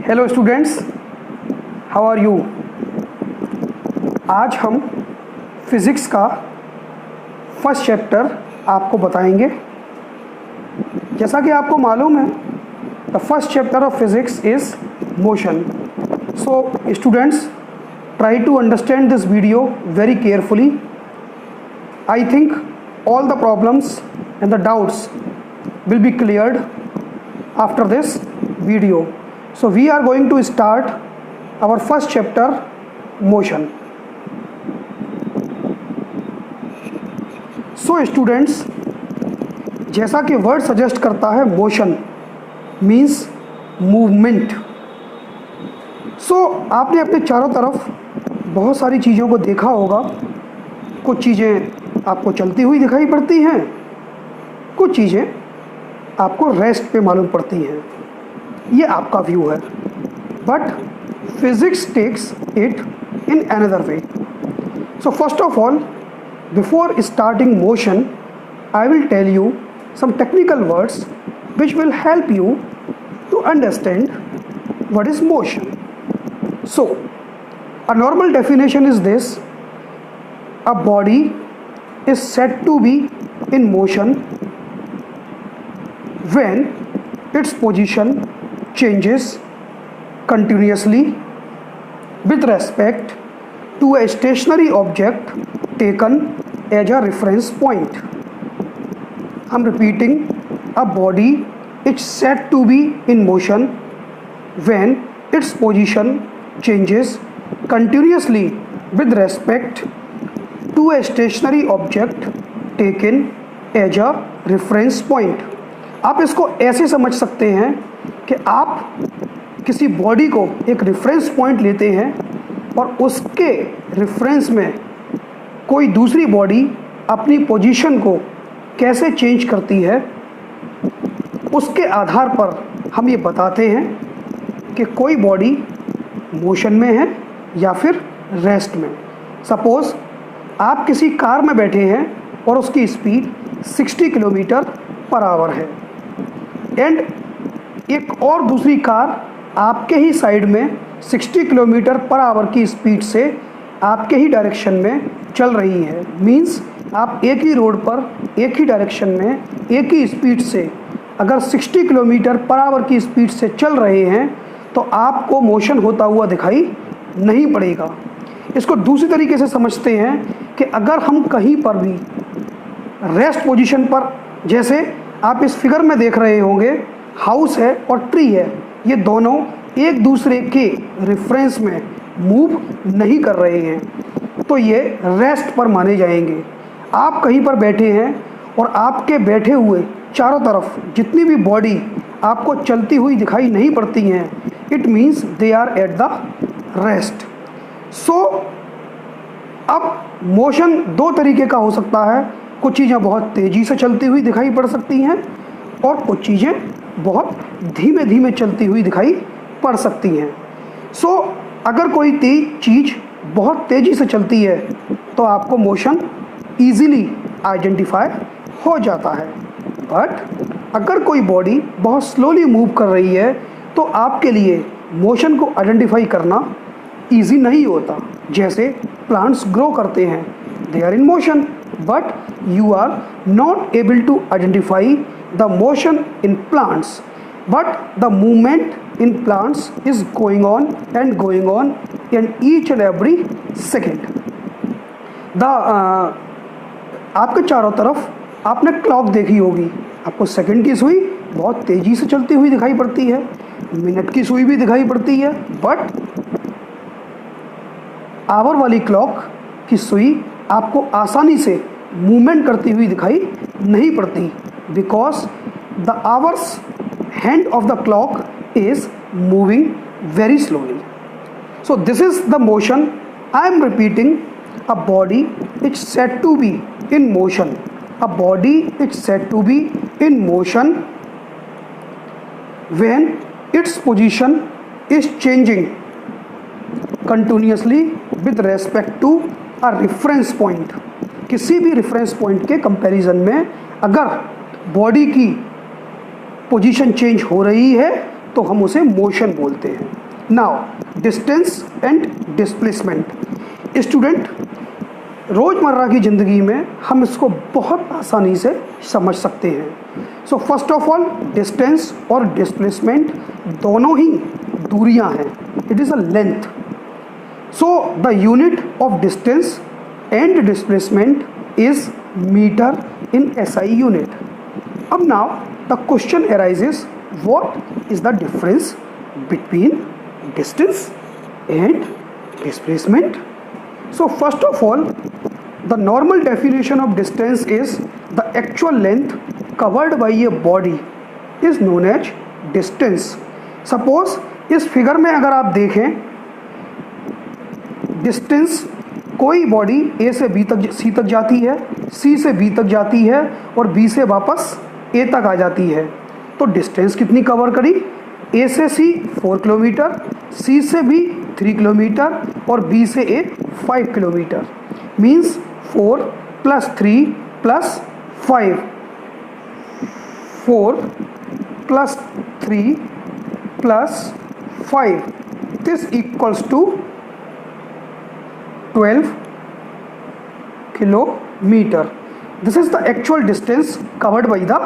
Hello students, how are you. आज हम physics का फर्स्ट चैप्टर आपको बताएंगे। जैसा कि आपको मालूम है, the first chapter of physics is motion. So students, try to understand this video very carefully. I think all the problems and the doubts will be cleared after this video. So we are going to start our first chapter, motion. So students, जैसा कि word suggest करता है, motion means movement. सो आपने अपने चारों तरफ बहुत सारी चीज़ों को देखा होगा। कुछ चीज़ें आपको चलती हुई दिखाई पड़ती हैं, कुछ चीज़ें आपको रेस्ट पे मालूम पड़ती हैं। ये आपका व्यू है, but physics takes it in another way. So first of all, before starting motion, I will tell you some technical words which will help you to understand what is motion. So, a normal definition is this: a body is said to be in motion when its position changes continuously with respect to a stationary object taken as a reference point. I'm repeating, a body is said to be in motion when its position changes continuously with respect to a stationary object taken as a reference point. आप इसको ऐसे समझ सकते हैं कि आप किसी body को एक रेफरेंस पॉइंट लेते हैं और उसके रेफरेंस में कोई दूसरी बॉडी अपनी पोजीशन को कैसे चेंज करती है, उसके आधार पर हम ये बताते हैं कि कोई बॉडी मोशन में है या फिर रेस्ट में। सपोज़ आप किसी कार में बैठे हैं और उसकी स्पीड 60 किलोमीटर पर आवर है, एंड एक और दूसरी कार आपके ही साइड में 60 किलोमीटर पर आवर की स्पीड से आपके ही डायरेक्शन में चल रही है। मीन्स आप एक ही रोड पर एक ही डायरेक्शन में एक ही स्पीड से अगर 60 किलोमीटर पर आवर की स्पीड से चल रहे हैं तो आपको मोशन होता हुआ दिखाई नहीं पड़ेगा। इसको दूसरी तरीके से समझते हैं कि अगर हम कहीं पर भी रेस्ट पोजीशन पर, जैसे आप इस फिगर में देख रहे होंगे, हाउस है और ट्री है, ये दोनों एक दूसरे के रेफरेंस में मूव नहीं कर रहे हैं, तो ये रेस्ट पर माने जाएंगे। आप कहीं पर बैठे हैं और आपके बैठे हुए चारों तरफ जितनी भी बॉडी आपको चलती हुई दिखाई नहीं पड़ती हैं, it means they are at the rest. So अब मोशन दो तरीके का हो सकता है। कुछ चीज़ें बहुत तेज़ी से चलती हुई दिखाई पड़ सकती हैं और कुछ चीज़ें बहुत धीमे धीमे चलती हुई दिखाई पड़ सकती हैं। सो अगर कोई चीज़ बहुत तेज़ी से चलती है तो आपको मोशन ईज़िली आइडेंटिफाई हो जाता है, बट अगर कोई बॉडी बहुत स्लोली मूव कर रही है तो आपके लिए मोशन को आइडेंटिफाई करना ईजी नहीं होता। जैसे प्लांट्स ग्रो करते हैं, they are in motion, but you are not able to identify the motion in plants, but the movement in plants is going on in each and every second. आपके चारों तरफ आपने clock देखी होगी, आपको second की सुई बहुत तेज़ी से चलती हुई दिखाई पड़ती है, मिनट की सुई भी दिखाई पड़ती है, बट आवर वाली क्लॉक की सुई आपको आसानी से मूवमेंट करती हुई दिखाई नहीं पड़ती, because the hours hand of the clock is moving very slowly. So this is the motion. I am repeating, a body is said to be in motion. A body is said to be in motion when its position is changing continuously with respect to a reference point. किसी भी reference point के comparison में अगर body की position change हो रही है तो हम उसे मोशन बोलते हैं। Now distance and displacement. Student, रोज़मर्रा की ज़िंदगी में हम इसको बहुत आसानी से समझ सकते हैं। So first of all, distance और डिस्प्लेसमेंट दोनों ही दूरियां हैं। It is a length. So the unit of distance and displacement is metre in SI unit. अब now the question arises, what is the difference between distance and displacement? So first of all, the normal definition of distance is the actual length covered by a body is known as distance. Suppose इस figure में अगर आप देखें, distance कोई body A से B तक C तक जाती है, C से B तक जाती है और B से वापस A तक आ जाती है, तो डिस्टेंस कितनी कवर करी? A से C 4 किलोमीटर, C से B 3 किलोमीटर और B से A 5 kilometre. Means 4 + 3 + 5, 4 + 3 + 5, this equals to 12 kilometer. This is the actual distance covered by the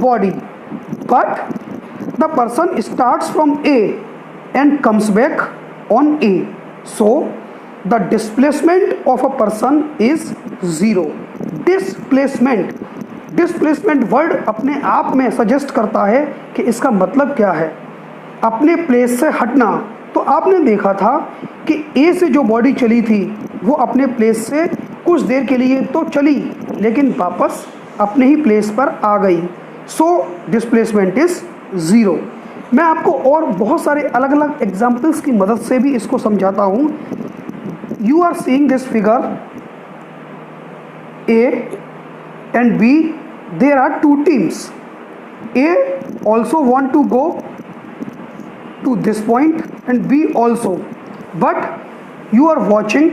body, but the person starts from A and comes back on A, so the displacement of a person is 0. Displacement word अपने आप में suggest करता है कि इसका मतलब क्या है, अपने प्लेस से हटना। तो आपने देखा था कि A से जो बॉडी चली थी वो अपने प्लेस से कुछ देर के लिए तो चली, लेकिन वापस अपने ही प्लेस पर आ गई। So displacement is 0। मैं आपको और बहुत सारे अलग अलग एग्जाम्पल्स की मदद से भी इसको समझाता हूँ। You are seeing this figure, A and B, there are two teams. A also want to go to this point and B also, but you are watching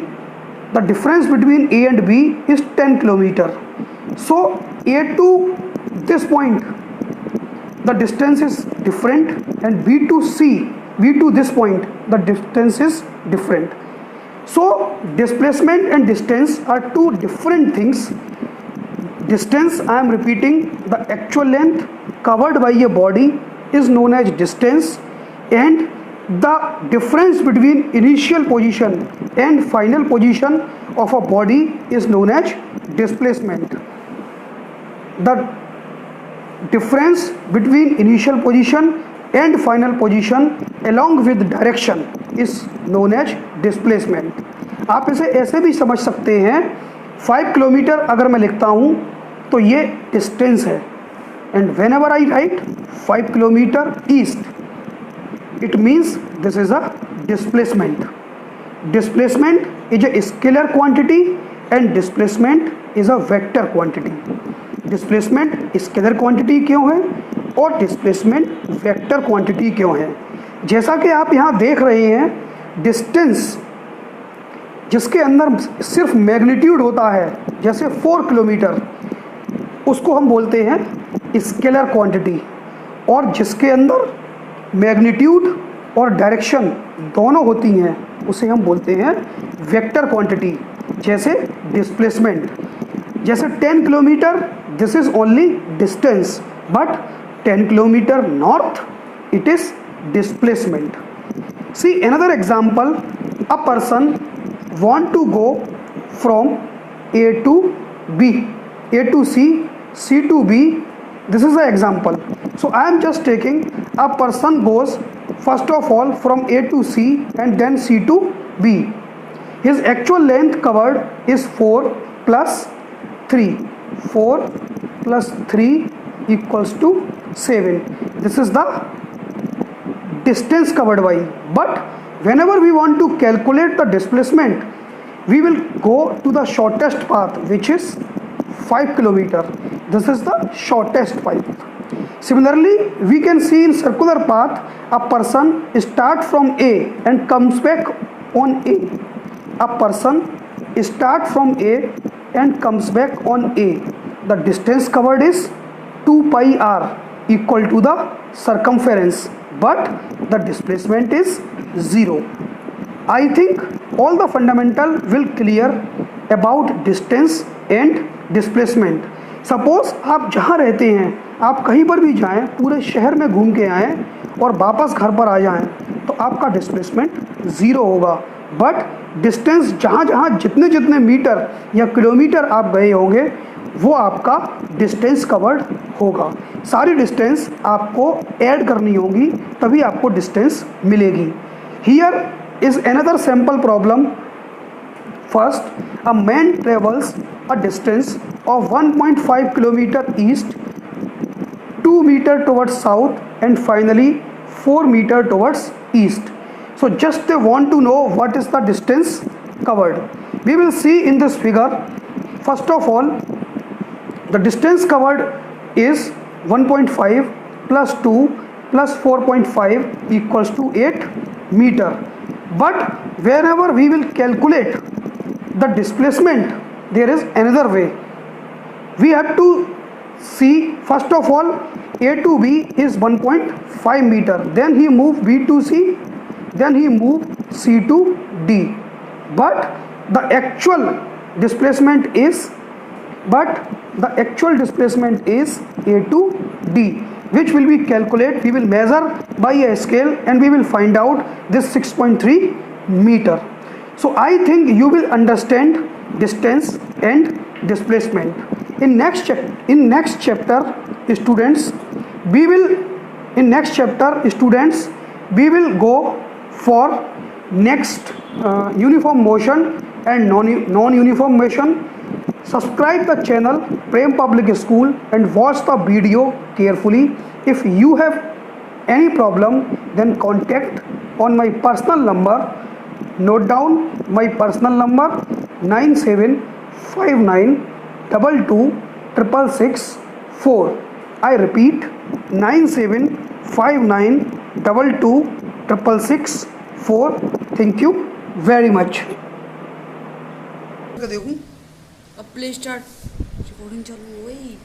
the difference between A and B is 10 kilometer. So A to this point the distance is different, and B to C, B to this point the distance is different. So displacement and distance are two different things. Distance, I am repeating, the actual length covered by a body is known as distance, and the difference between initial position and final position of a body is known as displacement. The difference between initial position and final position along with direction is known as displacement. आप इसे ऐसे भी समझ सकते हैं, 5 kilometre अगर मैं लिखता हूँ तो ये डिस्टेंस है, and when ever I right 5 kilometre east, it means this is a displacement. Displacement is a scalar quantity and displacement is a vector quantity. Displacement scalar quantity क्यों है और displacement vector quantity क्यों है? जैसा कि आप यहाँ देख रहे हैं, डिस्टेंस जिसके अंदर सिर्फ मैग्नीट्यूड होता है, जैसे 4 किलोमीटर, उसको हम बोलते हैं स्केलर क्वांटिटी, और जिसके अंदर मैग्नीट्यूड और डायरेक्शन दोनों होती हैं उसे हम बोलते हैं वेक्टर क्वांटिटी। जैसे डिस्प्लेसमेंट, जैसे 10 kilometre this is only distance, but 10 kilometre north it is displacement. See another example, a person want to go from A to B, A to C, C to B. This is the example. So I am just taking a person goes first of all from A to C and then C to B. His actual length covered is 4 plus 3. 4 plus 3 equals to 7. This is the distance covered by. But whenever we want to calculate the displacement, we will go to the shortest path, which is 5 kilometer. This is the shortest path. Similarly, we can see in circular path, a person start from A and comes back on A. A person start from A and comes back on A. The distance covered is 2 pi r. equal to the circumference, but the displacement is 0. I think all the fundamental will clear about distance and displacement. Suppose आप जहाँ रहते हैं, आप कहीं पर भी जाएं, पूरे शहर में घूम के आएँ और वापस घर पर आ जाएं, तो आपका डिस्प्लेसमेंट 0 होगा, बट डिस्टेंस जहाँ जहाँ जितने जितने मीटर या किलोमीटर आप गए होंगे वो आपका डिस्टेंस कवर्ड होगा. सारी डिस्टेंस आपको ऐड करनी होगी तभी आपको डिस्टेंस मिलेगी. Here is another sample problem. First, a man travels a distance of 1.5 kilometer east, 2 meter towards south and finally 4 meter towards east. So just they want to know what is the distance covered. We will see in this figure. First of all, the distance covered is 1.5 plus 2 plus 4.5 equals to 8 meter. But wherever we will calculate the displacement, there is another way. We have to see, first of all, A to B is 1.5 meter, then he moved B to C, then he moved C to D, but the actual displacement is A to D, which will be calculated. We will measure by a scale and we will find out this 6.3 meter. So I think you will understand distance and displacement. In next chapter, students, we will go for next uniform motion and non-uniform motion. Subscribe the channel Prem Public School and watch the video carefully. If you have any problem, then contact on my personal number. Note down my personal number 9759226664. I repeat 9759226664. Thank you very much. देखूं अब play start recording चालू हो गई.